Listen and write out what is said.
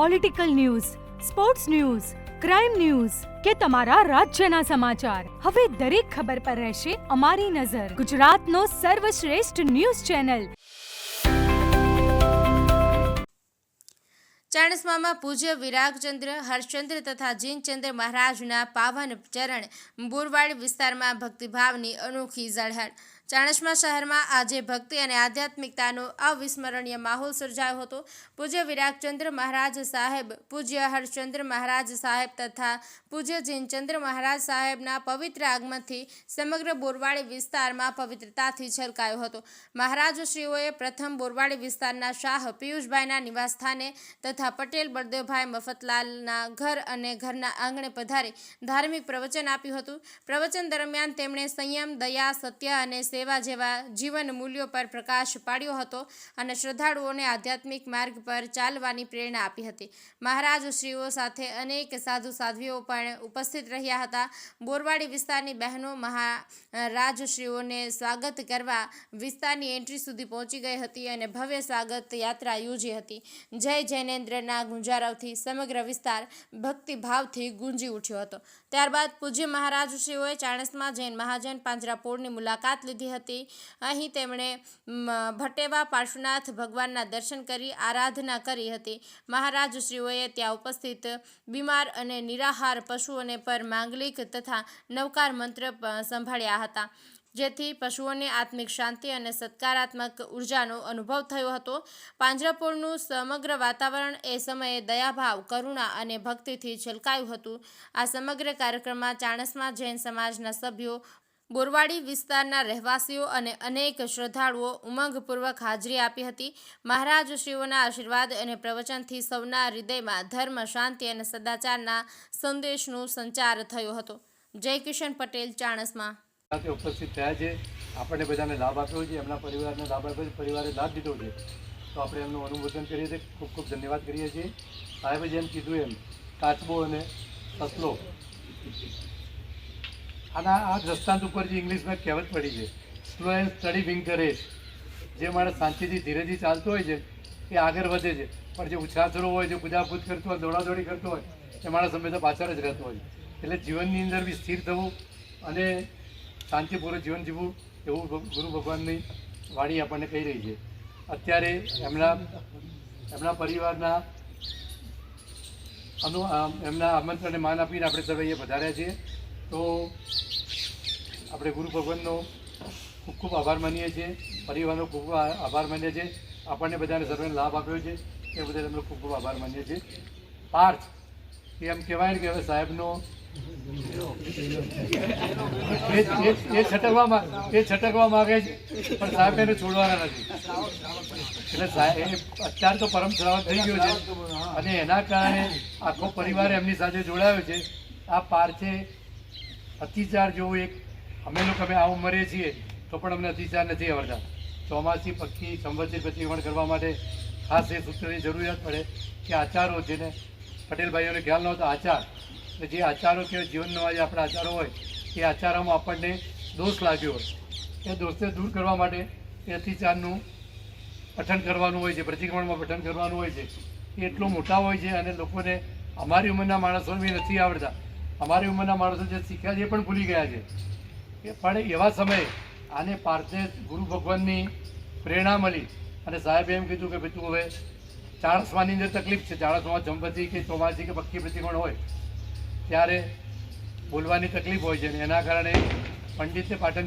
Political news, sports news, crime news કે તમારા રાજ્યના સમાચાર, હવે દરેક ખબર પર રહેશે અમારી નજર. ગુજરાતનો સર્વશ્રેષ્ઠ ન્યૂઝ ચેનલ. ચાણસ્મામાં પૂજ્ય વિરાગચંદ્ર, હર્ષચંદ્ર તથા જીનચંદ્ર મહારાજના પાવન ચરણ બોરવાડી વિસ્તારમાં ભક્તિભાવની અનોખી ઝળહળ. ચાણસ્મા શહેરમાં આજે ભક્તિ અને આધ્યાત્મિકતાનો અવિસ્મરણીય માહોલ સર્જાયો હતો. પૂજ્ય વિરાગચંદ્ર મહારાજ સાહેબ, પૂજ્ય હર્ષચંદ્ર મહારાજ સાહેબ તથા પૂજ્ય જીનચંદ્ર મહારાજ સાહેબના પવિત્ર આગમનથી સમગ્ર બોરવાડી વિસ્તારમાં પવિત્રતાથી છલકાયો હતો. મહારાજશ્રીઓએ પ્રથમ બોરવાડી વિસ્તારના શાહ પિયુષભાઈના નિવાસસ્થાને તથા પટેલ બળદેવભાઈ મફતલાલના ઘર અને ઘરના આંગણે પધારી ધાર્મિક પ્રવચન આપ્યું હતું. પ્રવચન દરમિયાન તેમણે સંયમ, દયા, સત્ય અને સેવા જેવા જીવન મૂલ્યો પર પ્રકાશ પાડ્યો હતો અને શ્રદ્ધાળુઓને આધ્યાત્મિક માર્ગ પર ચાલવાની પ્રેરણા આપી હતી. મહારાજશ્રીઓ સાથે અનેક સાધુ સાધ્વીઓ પણ ઉપસ્થિત રહ્યા હતા. બોરવાડી વિસ્તારની બહેનો મહારાજશ્રીઓને સ્વાગત કરવા વિસ્તારની એન્ટ્રી સુધી પહોંચી ગઈ હતી અને ભવ્ય સ્વાગત યાત્રા યોજી હતી. જય જૈનેન્દ્રના ગુંજારવથી સમગ્ર વિસ્તાર ભક્તિભાવથી ગુંજી ઉઠ્યો હતો. ત્યારબાદ પૂજ્ય મહારાજશ્રીઓએ ચાણસ્મા જૈન મહાજન પાંજરાપોળની મુલાકાત લીધી હતી. અહીં તેમણે ભટેવા પાર્શ્વનાથ ભગવાનના દર્શન કરી આરાધના કરી હતી. મહારાજશ્રીઓએ ત્યાં ઉપસ્થિત બીમાર અને નિરાહાર પશુઓને પર માંગલિક તથા નવકાર મંત્ર સંભાળ્યા હતા, જેથી પશુઓને આત્મિક શાંતિ અને સત્કારાત્મક ઉર્જાનો અનુભવ થયો હતો. પાંજરાપોળનું સમગ્ર વાતાવરણ એ સમયે દયાભાવ, કરુણા અને ભક્તિથી છલકાયું હતું. આ સમગ્ર કાર્યક્રમમાં ચાણસ્મા જૈન સમાજના સભ્યો, બોરવાડી વિસ્તારના રહેવાસીઓ અને અનેક શ્રદ્ધાળુઓ ઉમંગપૂર્વક હાજરી આપી હતી. મહારાજશ્રીઓના આશીર્વાદ અને પ્રવચનથી સૌના હૃદયમાં ધર્મ, શાંતિ અને સદાચારના સંદેશનો સંચાર થયો હતો. જય કિશન પટેલ, ચાણસ્મા. ઉપસ્થિત થયા છે, આપણને બધાને લાભ આપ્યો છે, એમના પરિવારને લાભ આપ્યો છે, પરિવારે લાભ દીધો છે, તો આપણે એમનું અનુમોદન કરીએ છીએ. ખૂબ ખૂબ ધન્યવાદ કરીએ છીએ. સાહેબે જેમ કીધું એમ કાચબો અને સસલો, આના આ દ્રષ્ટાંત ઉપર જે ઇંગ્લિશમાં કહેવત પડી છે, સ્લો એન્ડ સ્ટડી વિંગ કરે. જે માણસ શાંતિથી ધીરેથી ચાલતો હોય છે એ આગળ વધે છે, પણ જે ઉછાસરો હોય, જે કુદાકૂદ કરતો હોય, દોડાદોડી કરતો હોય, એ માણસ હંમેશા પાછળ જ રહેતો હોય. એટલે જીવનની અંદર બી સ્થિર થવું અને શાંતિપૂર્વક જીવન જીવવું, એવું ગુરુ ભગવાનની વાણી આપણને કહી રહી છે. અત્યારે એમના પરિવારના એમના આમંત્રણને માન આપીને આપણે સર્વે અહીંયા પધાર્યા છીએ. તો આપણે ગુરુ ભગવાનનો ખૂબ ખૂબ આભાર માનીએ છીએ, પરિવારનો ખૂબ ખૂબ આભાર માનીએ છીએ. આપણને બધાને સર્વેને લાભ આપ્યો છે એ બદલ એમનો ખૂબ ખૂબ આભાર માનીએ છીએ. પાર્થ એ એમ કહેવાય ને કે હવે સાહેબનો એ છટકવા માગે છે, પણ સાહેબ એને છોડવાના નથી. એટલે સાહેબ અત્યારે તો પરમ શ્રાવણ થઈ ગયો છે અને એના કારણે આખો પરિવાર એમની સાથે જોડાયો છે. આ પાર્થે અતિચાર જેવું એક, અમે આ ઉંમરે છીએ તો પણ અમને અતિચાર નથી આવડતા. ચોમાસી પક્ષી સંવત્સરી પ્રતિક્રમણ કરવા માટે ખાસ એ સૂત્રની જરૂરિયાત પડે કે આચારો, જેને પટેલભાઈઓને ખ્યાલ નહોતો આચાર, જે આચારો કે જીવનના જે આપણા આચારો હોય એ આચારોમાં આપણને દોષ લાગ્યો હોય, એ દોષને દૂર કરવા માટે એ અતિચારનું પઠન કરવાનું હોય છે, પ્રતિક્રમણમાં પઠન કરવાનું હોય છે. એ એટલો મોટા હોય છે અને લોકોને, અમારી ઉંમરના માણસોને બી નથી આવડતા. અમારી ઉંમરના માણસો જે શીખ્યા છે એ પણ ભૂલી ગયા છે. પણ એવા સમયે આને પાર્થને ગુરુ ભગવાનની પ્રેરણા મળી અને સાહેબે એમ કીધું કે ભાઈ તું હવે ચાણસ્માની અંદર તકલીફ છે, ચાણસ્મામાં જંબતી કે ચોમાસી કે પક્ષી પ્રતિક્રમણ હોય ત્યારે બોલવાની તકલીફ હોય છે, અને એના કારણે પંડિતને પાટણ